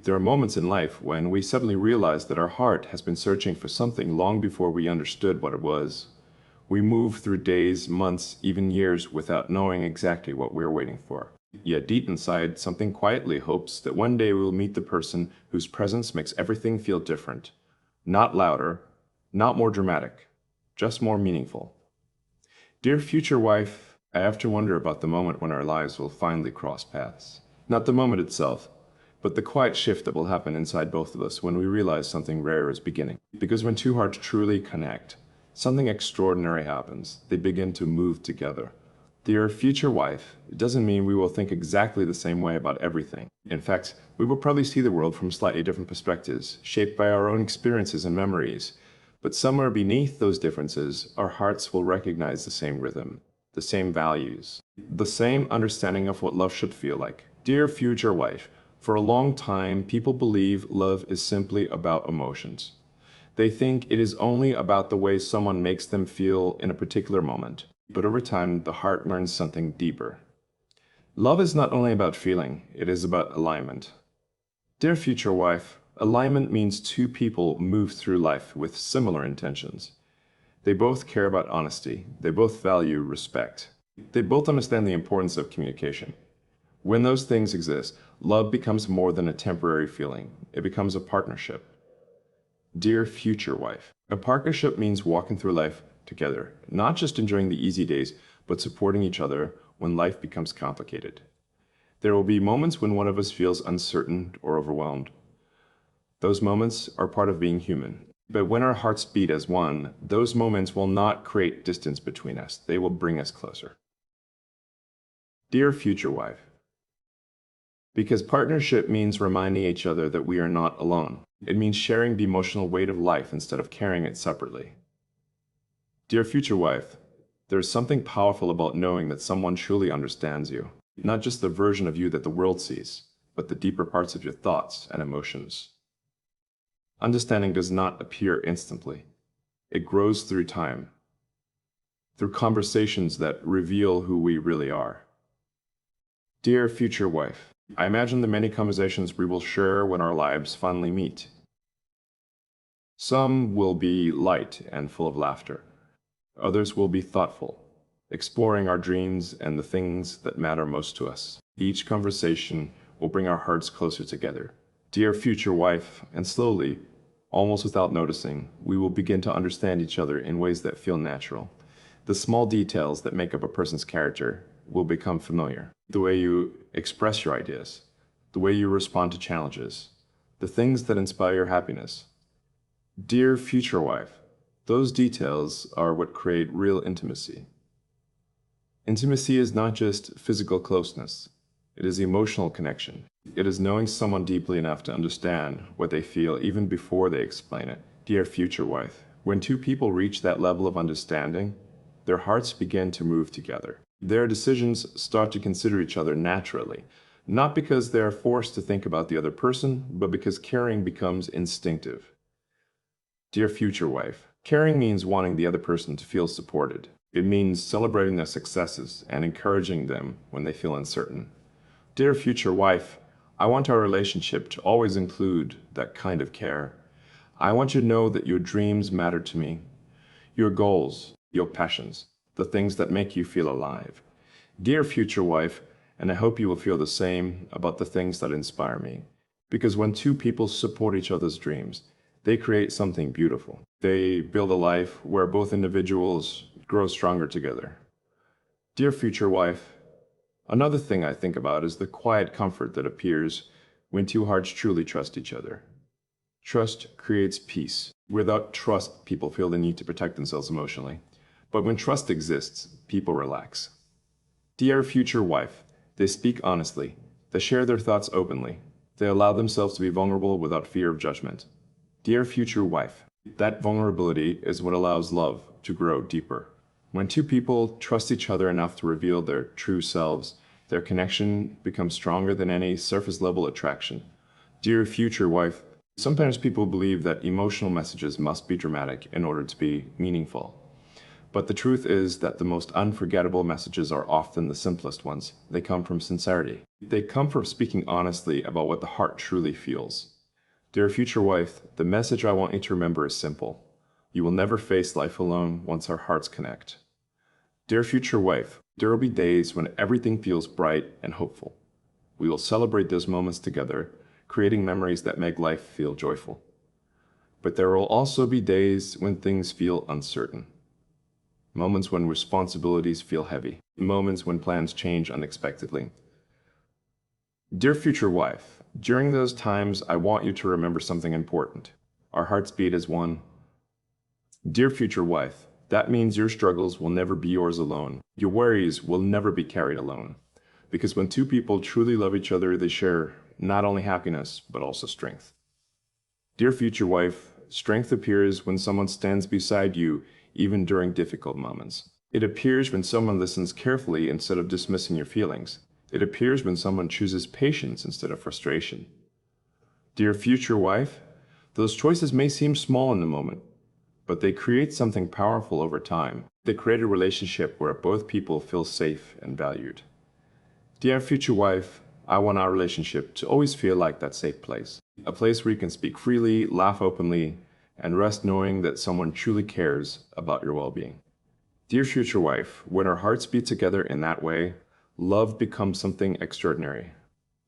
There are moments in life when we suddenly realize that our heart has been searching for something long before we understood what it was. We move through days, months, even years without knowing exactly what we're waiting for. Yet deep inside, something quietly hopes that one day we will meet the person whose presence makes everything feel different. Not louder, not more dramatic, just more meaningful. Dear future wife, I often wonder about the moment when our lives will finally cross paths. Not the moment itself, but the quiet shift that will happen inside both of us when we realize something rare is beginning. Because when two hearts truly connect, something extraordinary happens. They begin to move together. Dear future wife, it doesn't mean we will think exactly the same way about everything. In fact, we will probably see the world from slightly different perspectives, shaped by our own experiences and memories. But somewhere beneath those differences, our hearts will recognize the same rhythm, the same values, the same understanding of what love should feel like. Dear future wife, for a long time, people believe love is simply about emotions. They think it is only about the way someone makes them feel in a particular moment. But over time, the heart learns something deeper. Love is not only about feeling, it is about alignment. Dear future wife, alignment means two people move through life with similar intentions. They both care about honesty. They both value respect. They both understand the importance of communication. When those things exist, love becomes more than a temporary feeling. It becomes a partnership. Dear future wife, a partnership means walking through life together, not just enjoying the easy days, but supporting each other when life becomes complicated. There will be moments when one of us feels uncertain or overwhelmed. Those moments are part of being human. But when our hearts beat as one, those moments will not create distance between us. They will bring us closer. Dear future wife, because partnership means reminding each other that we are not alone. It means sharing the emotional weight of life instead of carrying it separately. Dear future wife, there is something powerful about knowing that someone truly understands you. Not just the version of you that the world sees, but the deeper parts of your thoughts and emotions. Understanding does not appear instantly. It grows through time, through conversations that reveal who we really are. Dear future wife, I imagine the many conversations we will share when our lives finally meet. Some will be light and full of laughter. Others will be thoughtful, exploring our dreams and the things that matter most to us. Each conversation will bring our hearts closer together. Dear future wife, and slowly, almost without noticing, we will begin to understand each other in ways that feel natural. The small details that make up a person's character will become familiar. The way you express your ideas, the way you respond to challenges, the things that inspire your happiness. Dear future wife, those details are what create real intimacy. Intimacy is not just physical closeness. It is emotional connection. It is knowing someone deeply enough to understand what they feel even before they explain it. Dear future wife, when two people reach that level of understanding, their hearts begin to move together. Their decisions start to consider each other naturally, not because they are forced to think about the other person, but because caring becomes instinctive. Dear future wife, caring means wanting the other person to feel supported. It means celebrating their successes and encouraging them when they feel uncertain. Dear future wife, I want our relationship to always include that kind of care. I want you to know that your dreams matter to me, your goals, your passions, the things that make you feel alive. Dear future wife, and I hope you will feel the same about the things that inspire me. Because when two people support each other's dreams, they create something beautiful. They build a life where both individuals grow stronger together. Dear future wife, another thing I think about is the quiet comfort that appears when two hearts truly trust each other. Trust creates peace. Without trust, people feel the need to protect themselves emotionally. But when trust exists, people relax. Dear future wife, they speak honestly. They share their thoughts openly. They allow themselves to be vulnerable without fear of judgment. Dear future wife, that vulnerability is what allows love to grow deeper. When two people trust each other enough to reveal their true selves, their connection becomes stronger than any surface-level attraction. Dear future wife, sometimes people believe that emotional messages must be dramatic in order to be meaningful. But the truth is that the most unforgettable messages are often the simplest ones. They come from sincerity. They come from speaking honestly about what the heart truly feels. Dear future wife, the message I want you to remember is simple. You will never face life alone once our hearts connect. Dear future wife, there will be days when everything feels bright and hopeful. We will celebrate those moments together, creating memories that make life feel joyful. But there will also be days when things feel uncertain. Moments when responsibilities feel heavy. Moments when plans change unexpectedly. Dear future wife, during those times, I want you to remember something important. Our hearts beat as one. Dear future wife, that means your struggles will never be yours alone. Your worries will never be carried alone. Because when two people truly love each other, they share not only happiness, but also strength. Dear future wife, strength appears when someone stands beside you, even during difficult moments. It appears when someone listens carefully instead of dismissing your feelings. It appears when someone chooses patience instead of frustration. Dear future wife, those choices may seem small in the moment, but they create something powerful over time. They create a relationship where both people feel safe and valued. Dear future wife, I want our relationship to always feel like that safe place. A place where you can speak freely, laugh openly, and rest knowing that someone truly cares about your well-being. Dear future wife, when our hearts beat together in that way, love becomes something extraordinary.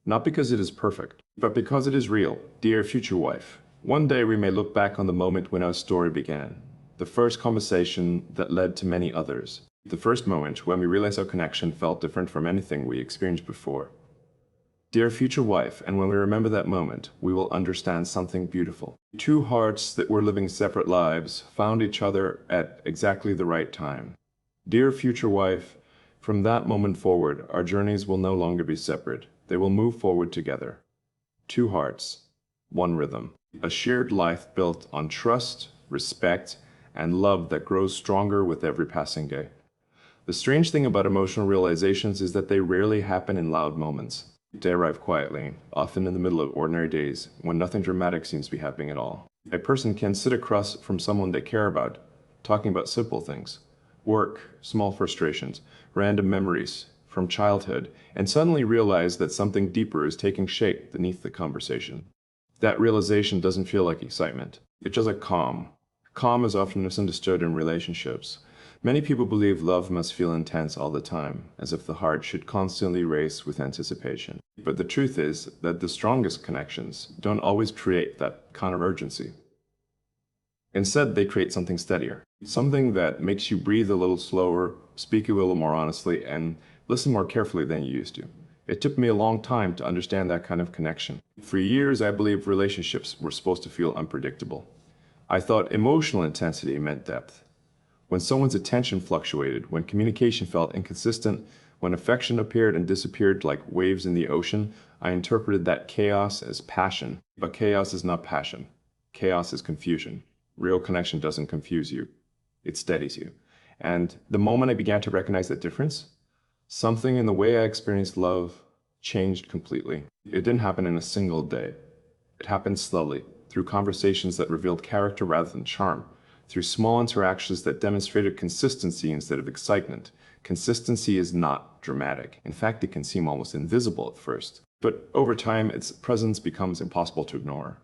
Not because it is perfect, but because it is real. Dear future wife, one day we may look back on the moment when our story began. The first conversation that led to many others. The first moment when we realized our connection felt different from anything we experienced before. Dear future wife, and when we remember that moment, we will understand something beautiful. Two hearts that were living separate lives found each other at exactly the right time. Dear future wife, from that moment forward, our journeys will no longer be separate. They will move forward together. Two hearts, one rhythm. A shared life built on trust, respect, and love that grows stronger with every passing day. The strange thing about emotional realizations is that they rarely happen in loud moments. They arrive quietly, often in the middle of ordinary days, when nothing dramatic seems to be happening at all. A person can sit across from someone they care about, talking about simple things, work, small frustrations, random memories from childhood, and suddenly realize that something deeper is taking shape beneath the conversation. That realization doesn't feel like excitement. It's just like calm. Calm is often misunderstood in relationships. Many people believe love must feel intense all the time, as if the heart should constantly race with anticipation. But the truth is that the strongest connections don't always create that kind of urgency. Instead, they create something steadier, something that makes you breathe a little slower, speak a little more honestly, and listen more carefully than you used to. It took me a long time to understand that kind of connection. For years, I believed relationships were supposed to feel unpredictable. I thought emotional intensity meant depth. When someone's attention fluctuated, when communication felt inconsistent, when affection appeared and disappeared like waves in the ocean, I interpreted that chaos as passion. But chaos is not passion. Chaos is confusion. Real connection doesn't confuse you. It steadies you. And the moment I began to recognize that difference, something in the way I experienced love changed completely. It didn't happen in a single day. It happened slowly, through conversations that revealed character rather than charm, through small interactions that demonstrated consistency instead of excitement. Consistency is not dramatic. In fact, it can seem almost invisible at first. But over time, its presence becomes impossible to ignore.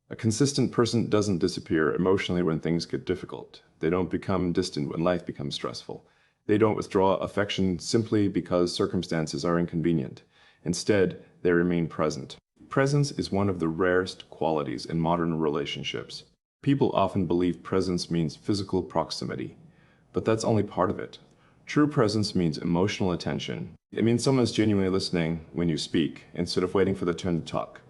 A consistent person doesn't disappear emotionally when things get difficult. They don't become distant when life becomes stressful. They don't withdraw affection simply because circumstances are inconvenient. Instead, they remain present. Presence is one of the rarest qualities in modern relationships. People often believe presence means physical proximity, but that's only part of it. True presence means emotional attention. It means someone is genuinely listening when you speak, instead of waiting for their turn to talk.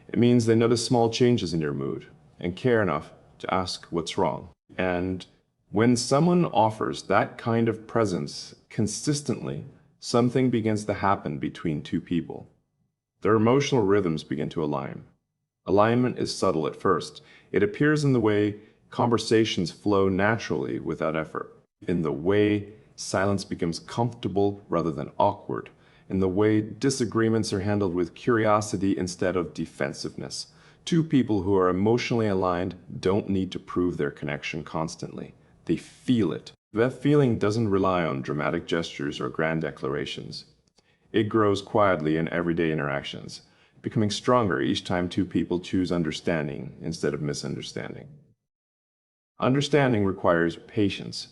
It means they notice small changes in your mood and care enough to ask what's wrong. And when someone offers that kind of presence consistently, something begins to happen between two people. Their emotional rhythms begin to align. Alignment is subtle at first. It appears in the way conversations flow naturally without effort, in the way silence becomes comfortable rather than awkward, in the way disagreements are handled with curiosity instead of defensiveness. Two people who are emotionally aligned don't need to prove their connection constantly. They feel it. That feeling doesn't rely on dramatic gestures or grand declarations. It grows quietly in everyday interactions, becoming stronger each time two people choose understanding instead of misunderstanding. Understanding requires patience.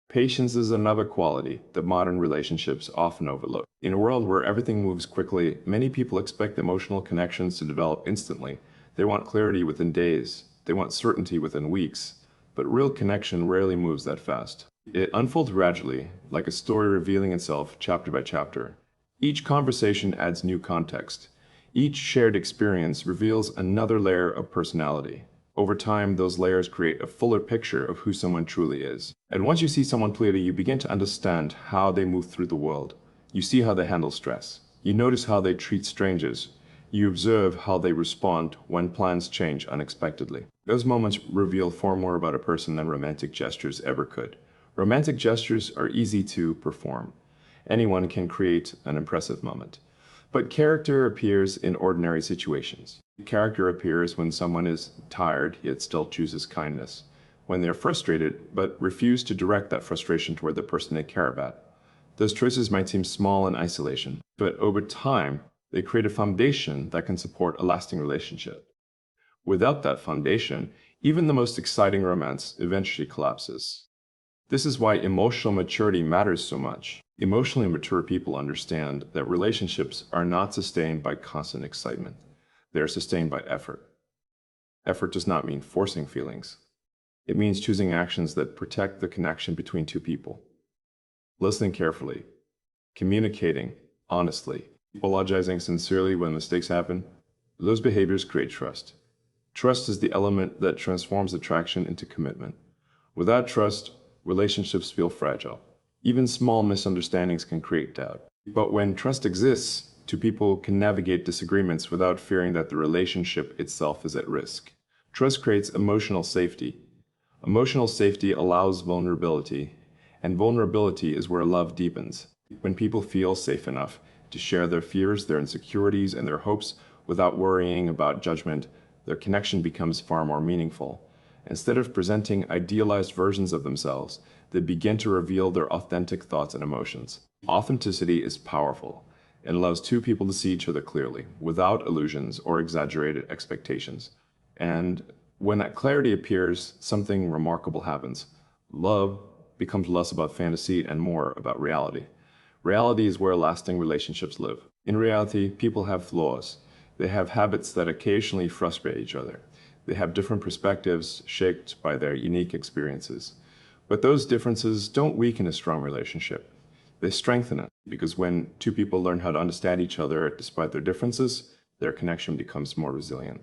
Patience is another quality that modern relationships often overlook. In a world where everything moves quickly, many people expect emotional connections to develop instantly. They want clarity within days. They want certainty within weeks. But real connection rarely moves that fast. It unfolds gradually, like a story revealing itself chapter by chapter. Each conversation adds new context. Each shared experience reveals another layer of personality. Over time, those layers create a fuller picture of who someone truly is. And once you see someone clearly, you begin to understand how they move through the world. You see how they handle stress. You notice how they treat strangers. You observe how they respond when plans change unexpectedly. Those moments reveal far more about a person than romantic gestures ever could. Romantic gestures are easy to perform. Anyone can create an impressive moment. But character appears in ordinary situations. Character appears when someone is tired yet still chooses kindness, when they're frustrated but refuse to direct that frustration toward the person they care about. Those choices might seem small in isolation, but over time, they create a foundation that can support a lasting relationship. Without that foundation, even the most exciting romance eventually collapses. This is why emotional maturity matters so much. Emotionally mature people understand that relationships are not sustained by constant excitement. They are sustained by effort. Effort does not mean forcing feelings. It means choosing actions that protect the connection between two people. Listening carefully, communicating honestly, apologizing sincerely when mistakes happen. Those behaviors create trust. Trust is the element that transforms attraction into commitment. Without trust, relationships feel fragile. Even small misunderstandings can create doubt. But when trust exists, two people can navigate disagreements without fearing that the relationship itself is at risk. Trust creates emotional safety. Emotional safety allows vulnerability, and vulnerability is where love deepens. When people feel safe enough to share their fears, their insecurities, and their hopes without worrying about judgment, their connection becomes far more meaningful. Instead of presenting idealized versions of themselves, they begin to reveal their authentic thoughts and emotions. Authenticity is powerful. It allows two people to see each other clearly, without illusions or exaggerated expectations. And when that clarity appears, something remarkable happens. Love becomes less about fantasy and more about reality. Reality is where lasting relationships live. In reality, people have flaws. They have habits that occasionally frustrate each other. They have different perspectives shaped by their unique experiences. But those differences don't weaken a strong relationship. They strengthen it, because when two people learn how to understand each other despite their differences, their connection becomes more resilient.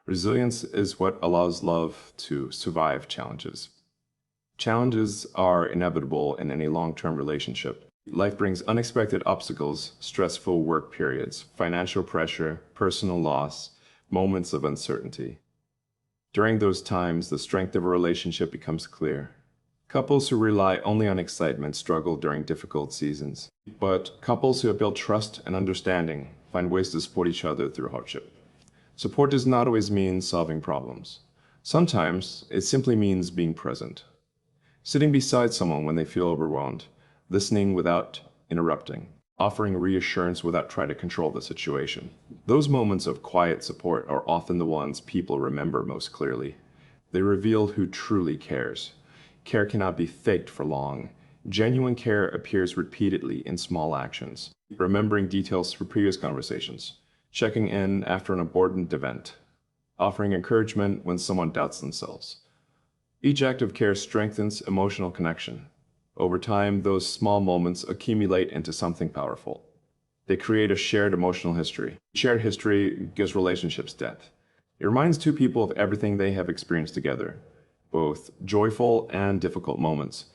Resilience is what allows love to survive challenges. Challenges are inevitable in any long-term relationship. Life brings unexpected obstacles, stressful work periods, financial pressure, personal loss, moments of uncertainty. During those times, the strength of a relationship becomes clear. Couples who rely only on excitement struggle during difficult seasons. But couples who have built trust and understanding find ways to support each other through hardship. Support does not always mean solving problems. Sometimes it simply means being present. Sitting beside someone when they feel overwhelmed, listening without interrupting, offering reassurance without trying to control the situation. Those moments of quiet support are often the ones people remember most clearly. They reveal who truly cares. Care cannot be faked for long. Genuine care appears repeatedly in small actions, remembering details from previous conversations, checking in after an important event, offering encouragement when someone doubts themselves. Each act of care strengthens emotional connection. Over time, those small moments accumulate into something powerful. They create a shared emotional history. Shared history gives relationships depth. It reminds two people of everything they have experienced together, both joyful and difficult moments.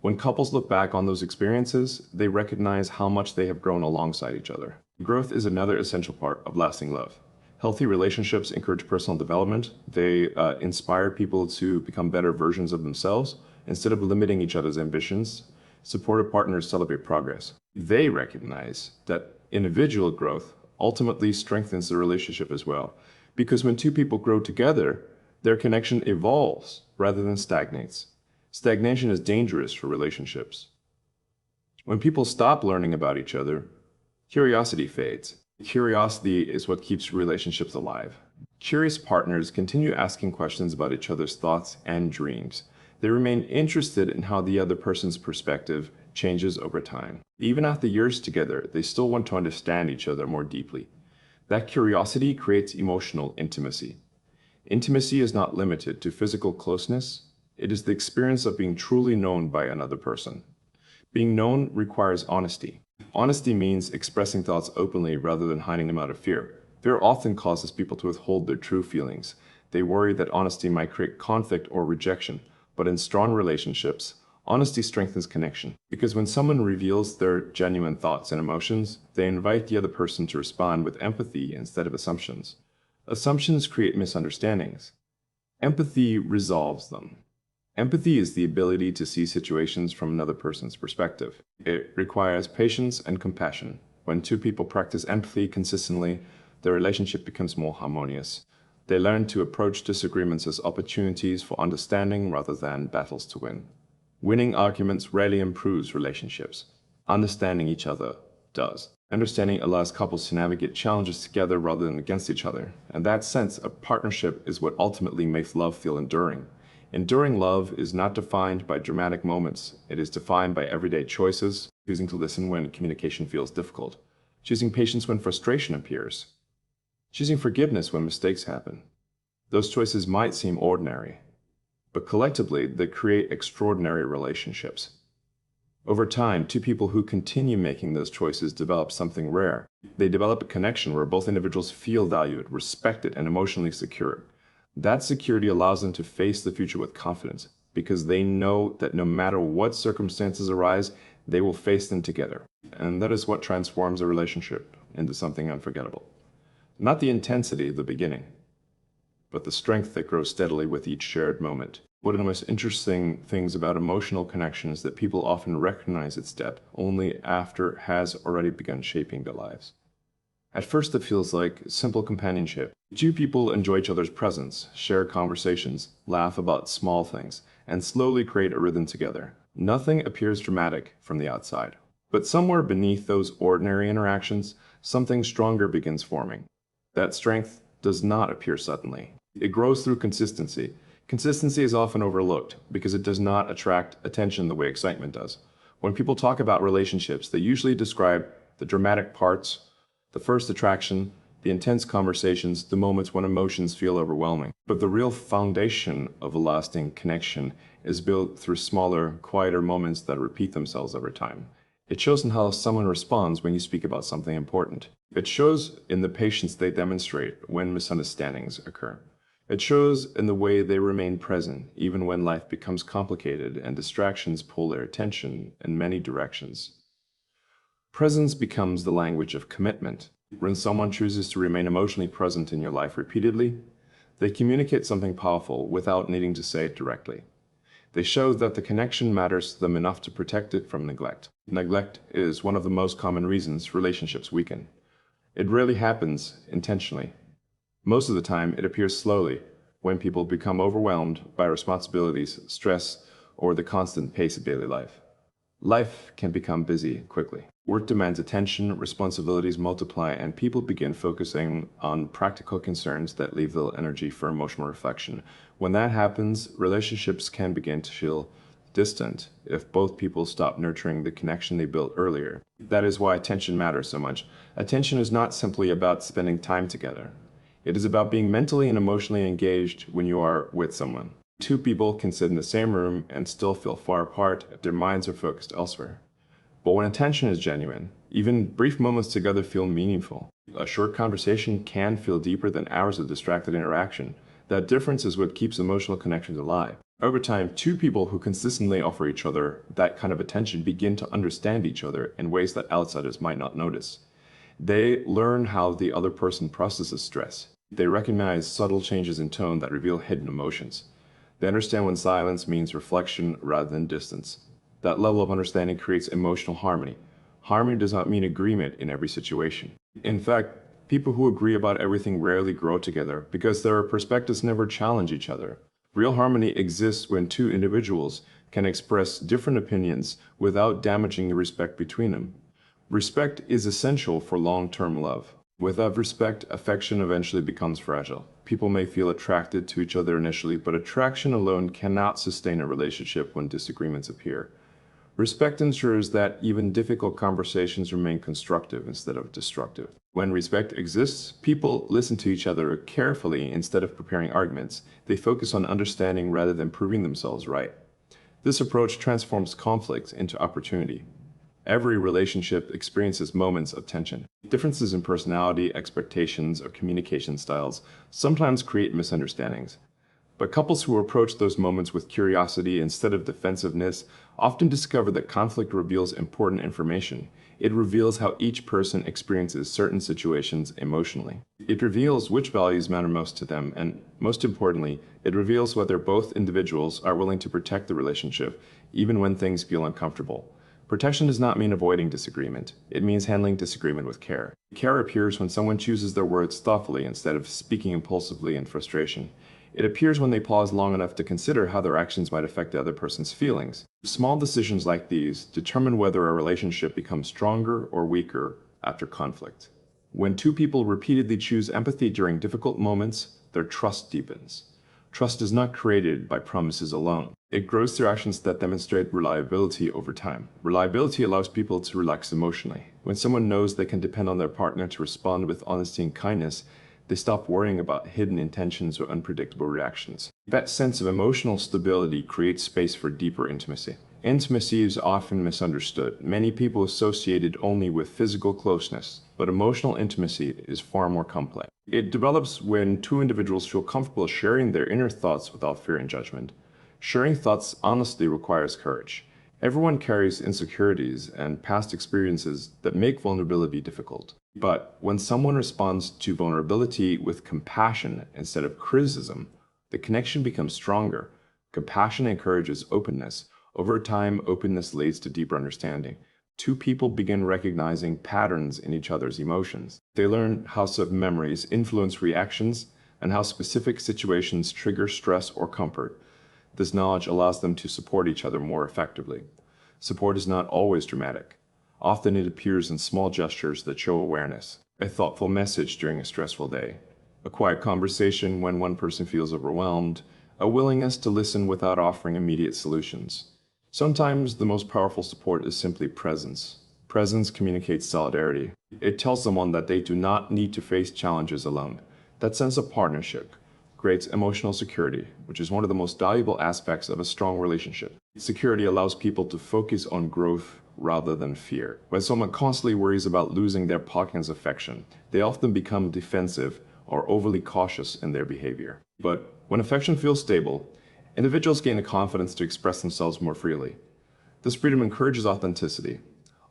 When couples look back on those experiences, they recognize how much they have grown alongside each other. Growth is another essential part of lasting love. Healthy relationships encourage personal development. They inspire people to become better versions of themselves. Instead of limiting each other's ambitions, supportive partners celebrate progress. They recognize that individual growth ultimately strengthens the relationship as well. Because when two people grow together, their connection evolves rather than stagnates. Stagnation is dangerous for relationships. When people stop learning about each other, curiosity fades. Curiosity is what keeps relationships alive. Curious partners continue asking questions about each other's thoughts and dreams. They remain interested in how the other person's perspective changes over time. Even after years together, they still want to understand each other more deeply. That curiosity creates emotional intimacy. Intimacy is not limited to physical closeness. It is the experience of being truly known by another person. Being known requires honesty. Honesty means expressing thoughts openly rather than hiding them out of fear. Fear often causes people to withhold their true feelings. They worry that honesty might create conflict or rejection. But in strong relationships, honesty strengthens connection. Because when someone reveals their genuine thoughts and emotions, they invite the other person to respond with empathy instead of assumptions. Assumptions create misunderstandings. Empathy resolves them. Empathy is the ability to see situations from another person's perspective. It requires patience and compassion. When two people practice empathy consistently, their relationship becomes more harmonious. They learn to approach disagreements as opportunities for understanding rather than battles to win. Winning arguments rarely improves relationships. Understanding each other does. Understanding allows couples to navigate challenges together rather than against each other. In that sense, a partnership is what ultimately makes love feel enduring. Enduring love is not defined by dramatic moments. It is defined by everyday choices, choosing to listen when communication feels difficult, choosing patience when frustration appears, choosing forgiveness when mistakes happen. Those choices might seem ordinary, but collectively they create extraordinary relationships. Over time, two people who continue making those choices develop something rare. They develop a connection where both individuals feel valued, respected, and emotionally secure. That security allows them to face the future with confidence because they know that no matter what circumstances arise, they will face them together. And that is what transforms a relationship into something unforgettable. Not the intensity of the beginning, but the strength that grows steadily with each shared moment. One of the most interesting things about emotional connection is that people often recognize its depth only after it has already begun shaping their lives. At first, it feels like simple companionship. Two people enjoy each other's presence, share conversations, laugh about small things, and slowly create a rhythm together. Nothing appears dramatic from the outside. But somewhere beneath those ordinary interactions, something stronger begins forming. That strength does not appear suddenly. It grows through consistency. Consistency is often overlooked because it does not attract attention the way excitement does. When people talk about relationships, they usually describe the dramatic parts, the first attraction, the intense conversations, the moments when emotions feel overwhelming. But the real foundation of a lasting connection is built through smaller, quieter moments that repeat themselves over time. It shows in how someone responds when you speak about something important. It shows in the patience they demonstrate when misunderstandings occur. It shows in the way they remain present, even when life becomes complicated and distractions pull their attention in many directions. Presence becomes the language of commitment. When someone chooses to remain emotionally present in your life repeatedly, they communicate something powerful without needing to say it directly. They show that the connection matters to them enough to protect it from neglect. Neglect is one of the most common reasons relationships weaken. It rarely happens intentionally. Most of the time, it appears slowly when people become overwhelmed by responsibilities, stress, or the constant pace of daily life. Life can become busy quickly. Work demands attention, responsibilities multiply, and people begin focusing on practical concerns that leave little energy for emotional reflection. When that happens, relationships can begin to feel distant if both people stop nurturing the connection they built earlier. That is why attention matters so much. Attention is not simply about spending time together. It is about being mentally and emotionally engaged when you are with someone. Two people can sit in the same room and still feel far apart if their minds are focused elsewhere. But when attention is genuine, even brief moments together feel meaningful. A short conversation can feel deeper than hours of distracted interaction. That difference is what keeps emotional connections alive. Over time, two people who consistently offer each other that kind of attention begin to understand each other in ways that outsiders might not notice. They learn how the other person processes stress. They recognize subtle changes in tone that reveal hidden emotions. They understand when silence means reflection rather than distance. That level of understanding creates emotional harmony. Harmony does not mean agreement in every situation. In fact, people who agree about everything rarely grow together because their perspectives never challenge each other. Real harmony exists when two individuals can express different opinions without damaging the respect between them. Respect is essential for long-term love. Without respect, affection eventually becomes fragile. People may feel attracted to each other initially, but attraction alone cannot sustain a relationship when disagreements appear. Respect ensures that even difficult conversations remain constructive instead of destructive. When respect exists, people listen to each other carefully instead of preparing arguments. They focus on understanding rather than proving themselves right. This approach transforms conflict into opportunity. Every relationship experiences moments of tension. Differences in personality, expectations, or communication styles sometimes create misunderstandings. But couples who approach those moments with curiosity instead of defensiveness often discover that conflict reveals important information. It reveals how each person experiences certain situations emotionally. It reveals which values matter most to them, and most importantly, it reveals whether both individuals are willing to protect the relationship, even when things feel uncomfortable. Protection does not mean avoiding disagreement. It means handling disagreement with care. Care appears when someone chooses their words thoughtfully instead of speaking impulsively in frustration. It appears when they pause long enough to consider how their actions might affect the other person's feelings. Small decisions like these determine whether a relationship becomes stronger or weaker after conflict. When two people repeatedly choose empathy during difficult moments, their trust deepens. Trust is not created by promises alone. It grows through actions that demonstrate reliability over time. Reliability allows people to relax emotionally. When someone knows they can depend on their partner to respond with honesty and kindness, they stop worrying about hidden intentions or unpredictable reactions. That sense of emotional stability creates space for deeper intimacy. Intimacy is often misunderstood. Many people associate it only with physical closeness, but emotional intimacy is far more complex. It develops when two individuals feel comfortable sharing their inner thoughts without fear and judgment. Sharing thoughts honestly requires courage. Everyone carries insecurities and past experiences that make vulnerability difficult. But when someone responds to vulnerability with compassion instead of criticism, the connection becomes stronger. Compassion encourages openness. Over time, openness leads to deeper understanding. Two people begin recognizing patterns in each other's emotions. They learn how some memories influence reactions and how specific situations trigger stress or comfort. This knowledge allows them to support each other more effectively. Support is not always dramatic. Often it appears in small gestures that show awareness. A thoughtful message during a stressful day, a quiet conversation when one person feels overwhelmed, a willingness to listen without offering immediate solutions. Sometimes the most powerful support is simply presence. Presence communicates solidarity. It tells someone that they do not need to face challenges alone. That sense of partnership creates emotional security, which is one of the most valuable aspects of a strong relationship. Security allows people to focus on growth rather than fear. When someone constantly worries about losing their partner's affection, they often become defensive or overly cautious in their behavior. But when affection feels stable, individuals gain the confidence to express themselves more freely. This freedom encourages authenticity.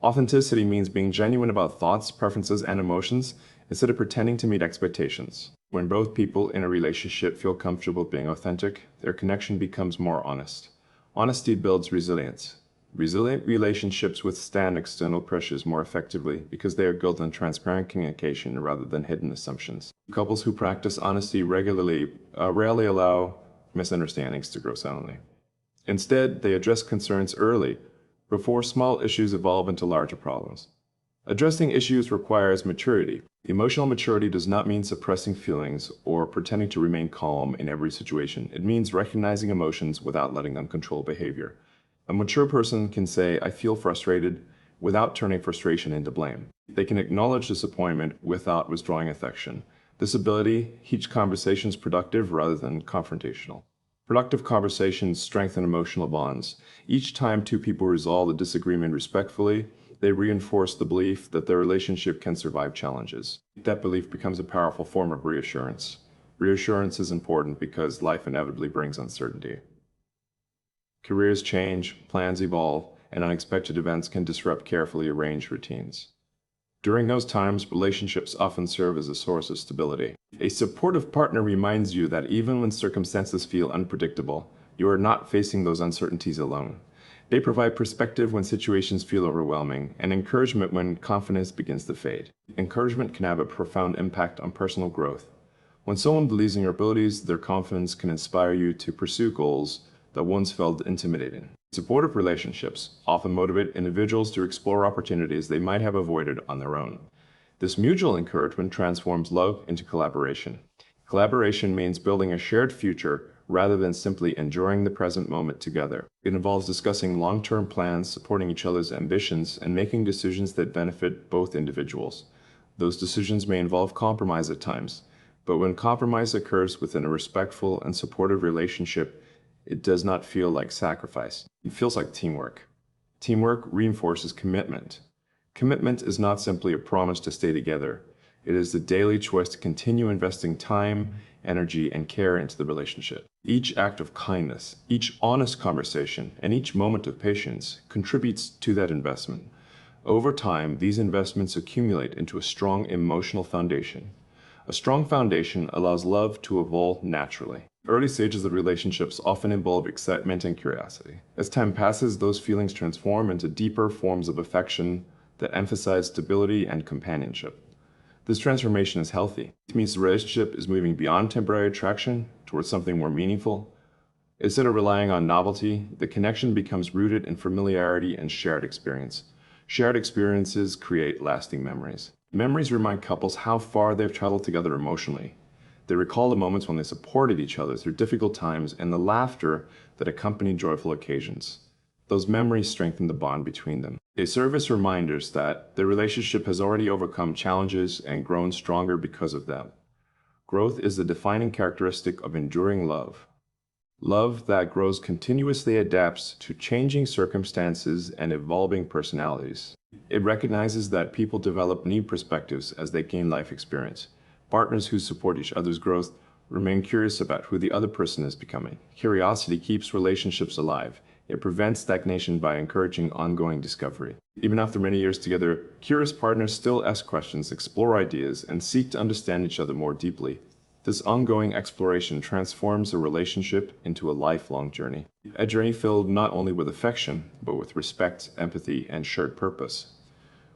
Authenticity means being genuine about thoughts, preferences, and emotions instead of pretending to meet expectations. When both people in a relationship feel comfortable being authentic, their connection becomes more honest. Honesty builds resilience. Resilient relationships withstand external pressures more effectively because they are built on transparent communication rather than hidden assumptions. Couples who practice honesty regularly rarely allow misunderstandings to grow silently. Instead, they address concerns early, before small issues evolve into larger problems. Addressing issues requires maturity. Emotional maturity does not mean suppressing feelings or pretending to remain calm in every situation. It means recognizing emotions without letting them control behavior. A mature person can say, "I feel frustrated," without turning frustration into blame. They can acknowledge disappointment without withdrawing affection. This ability keeps conversations productive rather than confrontational. Productive conversations strengthen emotional bonds. Each time two people resolve a disagreement respectfully, they reinforce the belief that their relationship can survive challenges. That belief becomes a powerful form of reassurance. Reassurance is important because life inevitably brings uncertainty. Careers change, plans evolve, and unexpected events can disrupt carefully arranged routines. During those times, relationships often serve as a source of stability. A supportive partner reminds you that even when circumstances feel unpredictable, you are not facing those uncertainties alone. They provide perspective when situations feel overwhelming and encouragement when confidence begins to fade. Encouragement can have a profound impact on personal growth. When someone believes in your abilities, their confidence can inspire you to pursue goals that once felt intimidating. Supportive relationships often motivate individuals to explore opportunities they might have avoided on their own. This mutual encouragement transforms love into collaboration. Collaboration means building a shared future rather than simply enjoying the present moment together. It involves discussing long-term plans, supporting each other's ambitions, and making decisions that benefit both individuals. Those decisions may involve compromise at times, but when compromise occurs within a respectful and supportive relationship, it does not feel like sacrifice. It feels like teamwork. Teamwork reinforces commitment. Commitment is not simply a promise to stay together. It is the daily choice to continue investing time, energy, and care into the relationship. Each act of kindness, each honest conversation, and each moment of patience contributes to that investment. Over time, these investments accumulate into a strong emotional foundation. A strong foundation allows love to evolve naturally. Early stages of relationships often involve excitement and curiosity. As time passes, those feelings transform into deeper forms of affection that emphasize stability and companionship. This transformation is healthy. It means the relationship is moving beyond temporary attraction towards something more meaningful. Instead of relying on novelty, the connection becomes rooted in familiarity and shared experience. Shared experiences create lasting memories. Memories remind couples how far they've traveled together emotionally. They recall the moments when they supported each other through difficult times and the laughter that accompanied joyful occasions. Those memories strengthen the bond between them. They serve as reminders that the relationship has already overcome challenges and grown stronger because of them. Growth is the defining characteristic of enduring love. Love that grows continuously adapts to changing circumstances and evolving personalities. It recognizes that people develop new perspectives as they gain life experience. Partners who support each other's growth remain curious about who the other person is becoming. Curiosity keeps relationships alive. It prevents stagnation by encouraging ongoing discovery. Even after many years together, curious partners still ask questions, explore ideas, and seek to understand each other more deeply. This ongoing exploration transforms a relationship into a lifelong journey. A journey filled not only with affection, but with respect, empathy, and shared purpose.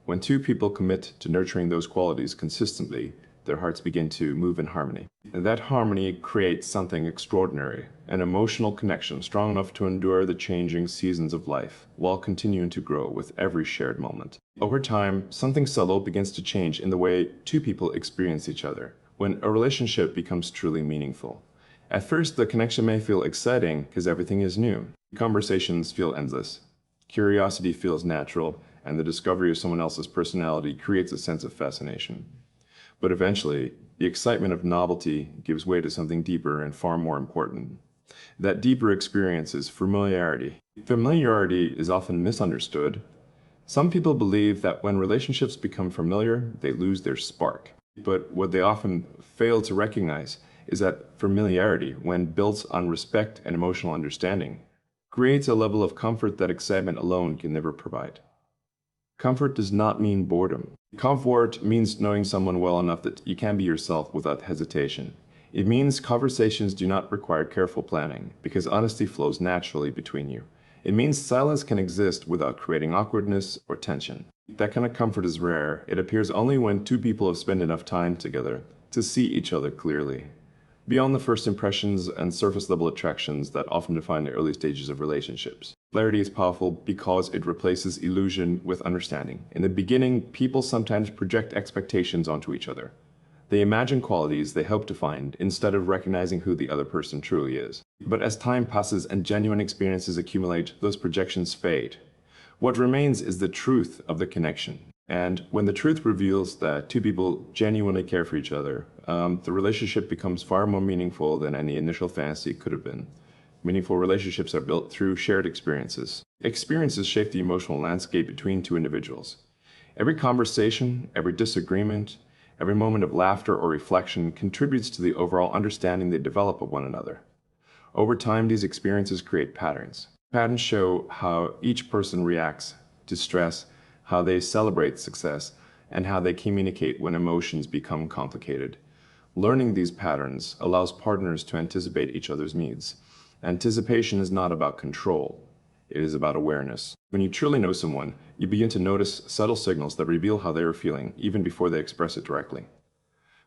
When two people commit to nurturing those qualities consistently, their hearts begin to move in harmony. And that harmony creates something extraordinary, an emotional connection strong enough to endure the changing seasons of life, while continuing to grow with every shared moment. Over time, something subtle begins to change in the way two people experience each other, when a relationship becomes truly meaningful. At first, the connection may feel exciting because everything is new. Conversations feel endless. Curiosity feels natural, and the discovery of someone else's personality creates a sense of fascination. But eventually, the excitement of novelty gives way to something deeper and far more important. That deeper experience is familiarity. Familiarity is often misunderstood. Some people believe that when relationships become familiar, they lose their spark. But what they often fail to recognize is that familiarity, when built on respect and emotional understanding, creates a level of comfort that excitement alone can never provide. Comfort does not mean boredom. Comfort means knowing someone well enough that you can be yourself without hesitation. It means conversations do not require careful planning, because honesty flows naturally between you. It means silence can exist without creating awkwardness or tension. That kind of comfort is rare. It appears only when two people have spent enough time together to see each other clearly. Beyond the first impressions and surface-level attractions that often define the early stages of relationships, clarity is powerful because it replaces illusion with understanding. In the beginning, people sometimes project expectations onto each other. They imagine qualities they hope to find instead of recognizing who the other person truly is. But as time passes and genuine experiences accumulate, those projections fade. What remains is the truth of the connection. And when the truth reveals that two people genuinely care for each other, the relationship becomes far more meaningful than any initial fantasy could have been. Meaningful relationships are built through shared experiences. Experiences shape the emotional landscape between two individuals. Every conversation, every disagreement, every moment of laughter or reflection contributes to the overall understanding they develop of one another. Over time, these experiences create patterns. Patterns show how each person reacts to stress, how they celebrate success, and how they communicate when emotions become complicated. Learning these patterns allows partners to anticipate each other's needs. Anticipation is not about control. It is about awareness. When you truly know someone, you begin to notice subtle signals that reveal how they are feeling, even before they express it directly.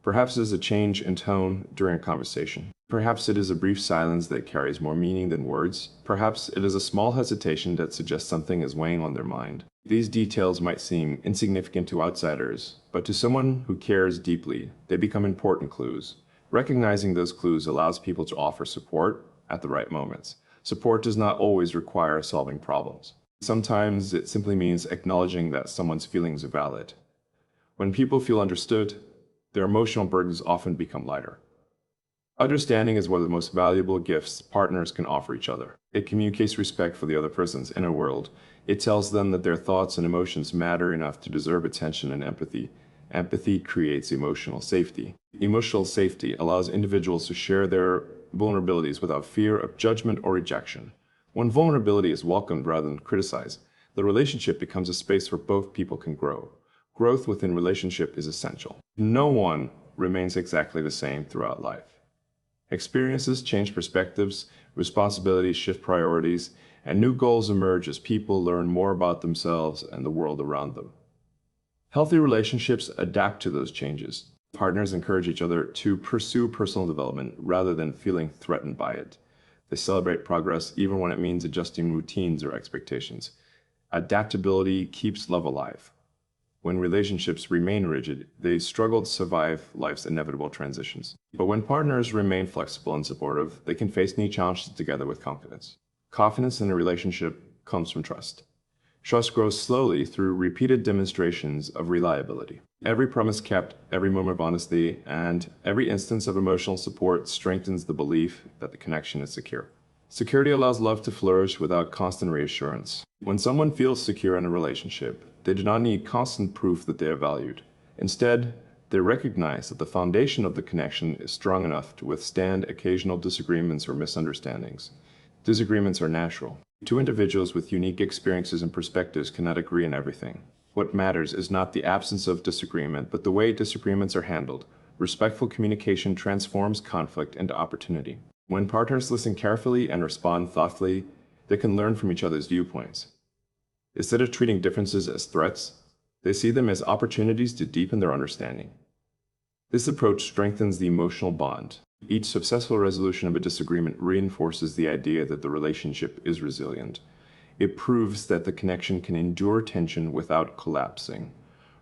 Perhaps it is a change in tone during a conversation. Perhaps it is a brief silence that carries more meaning than words. Perhaps it is a small hesitation that suggests something is weighing on their mind. These details might seem insignificant to outsiders, but to someone who cares deeply, they become important clues. Recognizing those clues allows people to offer support at the right moments. Support does not always require solving problems. Sometimes it simply means acknowledging that someone's feelings are valid. When people feel understood, their emotional burdens often become lighter. Understanding is one of the most valuable gifts partners can offer each other. It communicates respect for the other person's inner world. It tells them that their thoughts and emotions matter enough to deserve attention and empathy. Empathy creates emotional safety. Emotional safety allows individuals to share their vulnerabilities without fear of judgment or rejection. When vulnerability is welcomed rather than criticized, the relationship becomes a space where both people can grow. Growth within relationship is essential. No one remains exactly the same throughout life. Experiences change perspectives, responsibilities shift priorities, and new goals emerge as people learn more about themselves and the world around them. Healthy relationships adapt to those changes. Partners encourage each other to pursue personal development rather than feeling threatened by it. They celebrate progress even when it means adjusting routines or expectations. Adaptability keeps love alive. When relationships remain rigid, they struggle to survive life's inevitable transitions. But when partners remain flexible and supportive, they can face new challenges together with confidence. Confidence in a relationship comes from trust. Trust grows slowly through repeated demonstrations of reliability. Every promise kept, every moment of honesty, and every instance of emotional support strengthens the belief that the connection is secure. Security allows love to flourish without constant reassurance. When someone feels secure in a relationship, they do not need constant proof that they are valued. Instead, they recognize that the foundation of the connection is strong enough to withstand occasional disagreements or misunderstandings. Disagreements are natural. Two individuals with unique experiences and perspectives cannot agree on everything. What matters is not the absence of disagreement, but the way disagreements are handled. Respectful communication transforms conflict into opportunity. When partners listen carefully and respond thoughtfully, they can learn from each other's viewpoints. Instead of treating differences as threats, they see them as opportunities to deepen their understanding. This approach strengthens the emotional bond. Each successful resolution of a disagreement reinforces the idea that the relationship is resilient. It proves that the connection can endure tension without collapsing.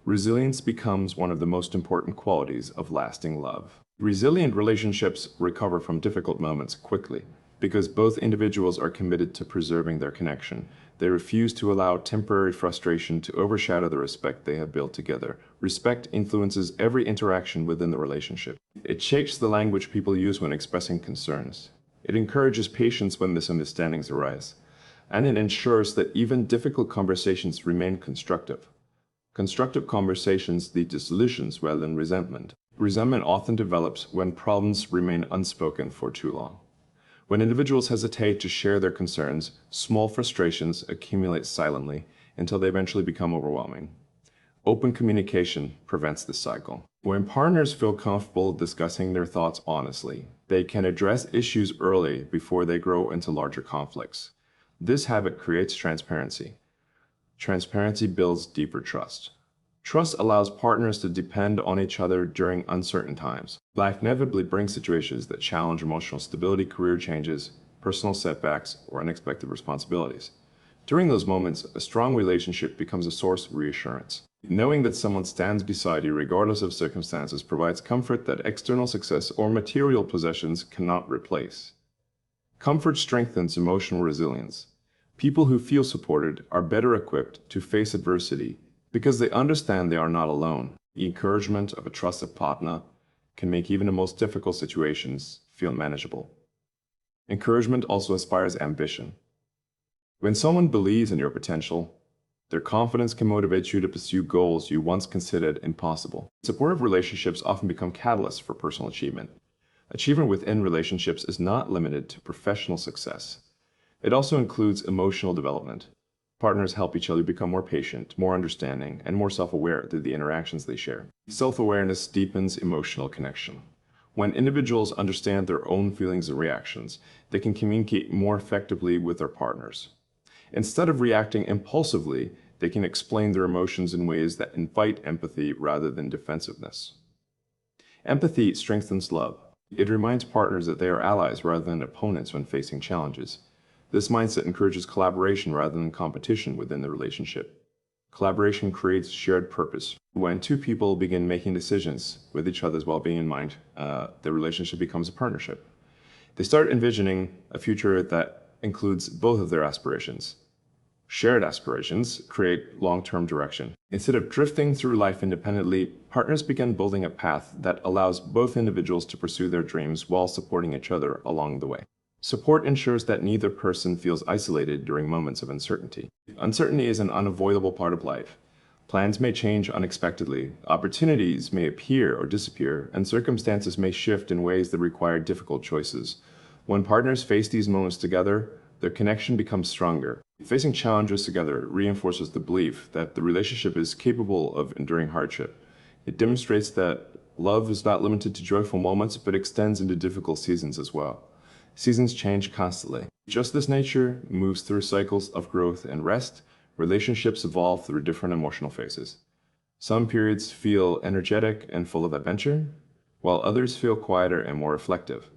Resilience becomes one of the most important qualities of lasting love. Resilient relationships recover from difficult moments quickly because both individuals are committed to preserving their connection. They refuse to allow temporary frustration to overshadow the respect they have built together. Respect influences every interaction within the relationship. It shapes the language people use when expressing concerns. It encourages patience when misunderstandings arise. And it ensures that even difficult conversations remain constructive. Constructive conversations lead to solutions rather than resentment. Resentment often develops when problems remain unspoken for too long. When individuals hesitate to share their concerns, small frustrations accumulate silently until they eventually become overwhelming. Open communication prevents this cycle. When partners feel comfortable discussing their thoughts honestly, they can address issues early before they grow into larger conflicts. This habit creates transparency. Transparency builds deeper trust. Trust allows partners to depend on each other during uncertain times. Life inevitably brings situations that challenge emotional stability, career changes, personal setbacks, or unexpected responsibilities. During those moments, a strong relationship becomes a source of reassurance. Knowing that someone stands beside you regardless of circumstances provides comfort that external success or material possessions cannot replace. Comfort strengthens emotional resilience. People who feel supported are better equipped to face adversity because they understand they are not alone. The encouragement of a trusted partner can make even the most difficult situations feel manageable. Encouragement also inspires ambition. When someone believes in your potential, their confidence can motivate you to pursue goals you once considered impossible. Supportive relationships often become catalysts for personal achievement. Achievement within relationships is not limited to professional success. It also includes emotional development. Partners help each other become more patient, more understanding, and more self-aware through the interactions they share. Self-awareness deepens emotional connection. When individuals understand their own feelings and reactions, they can communicate more effectively with their partners. Instead of reacting impulsively, they can explain their emotions in ways that invite empathy rather than defensiveness. Empathy strengthens love. It reminds partners that they are allies rather than opponents when facing challenges. This mindset encourages collaboration rather than competition within the relationship. Collaboration creates shared purpose. When two people begin making decisions with each other's well-being in mind, the relationship becomes a partnership. They start envisioning a future that includes both of their aspirations. Shared aspirations create long-term direction. Instead of drifting through life independently, partners begin building a path that allows both individuals to pursue their dreams while supporting each other along the way. Support ensures that neither person feels isolated during moments of uncertainty. Uncertainty is an unavoidable part of life. Plans may change unexpectedly, opportunities may appear or disappear, and circumstances may shift in ways that require difficult choices. When partners face these moments together, their connection becomes stronger. Facing challenges together reinforces the belief that the relationship is capable of enduring hardship. It demonstrates that love is not limited to joyful moments, but extends into difficult seasons as well. Seasons change constantly. Just as nature moves through cycles of growth and rest, relationships evolve through different emotional phases. Some periods feel energetic and full of adventure, while others feel quieter and more reflective.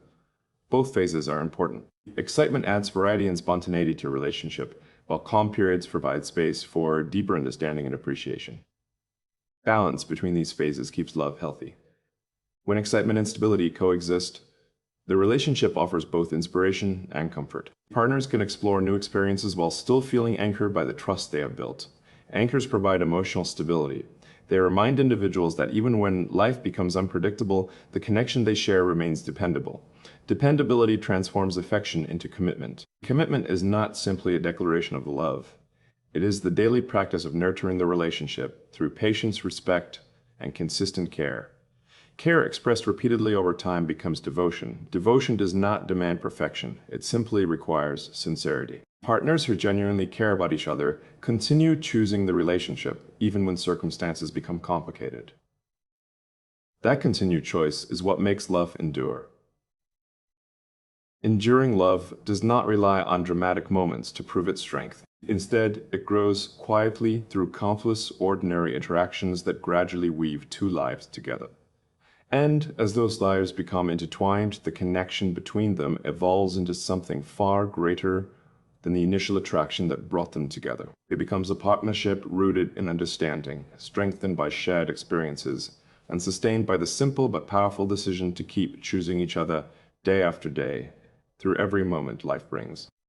Both phases are important. Excitement adds variety and spontaneity to a relationship, while calm periods provide space for deeper understanding and appreciation. Balance between these phases keeps love healthy. When excitement and stability coexist, the relationship offers both inspiration and comfort. Partners can explore new experiences while still feeling anchored by the trust they have built. Anchors provide emotional stability. They remind individuals that even when life becomes unpredictable, the connection they share remains dependable. Dependability transforms affection into commitment. Commitment is not simply a declaration of love. It is the daily practice of nurturing the relationship through patience, respect, and consistent care. Care expressed repeatedly over time becomes devotion. Devotion does not demand perfection. It simply requires sincerity. Partners who genuinely care about each other continue choosing the relationship even when circumstances become complicated. That continued choice is what makes love endure. Enduring love does not rely on dramatic moments to prove its strength. Instead, it grows quietly through countless ordinary interactions that gradually weave two lives together. And as those lives become intertwined, the connection between them evolves into something far greater than the initial attraction that brought them together. It becomes a partnership rooted in understanding, strengthened by shared experiences, and sustained by the simple but powerful decision to keep choosing each other day after day, through every moment life brings.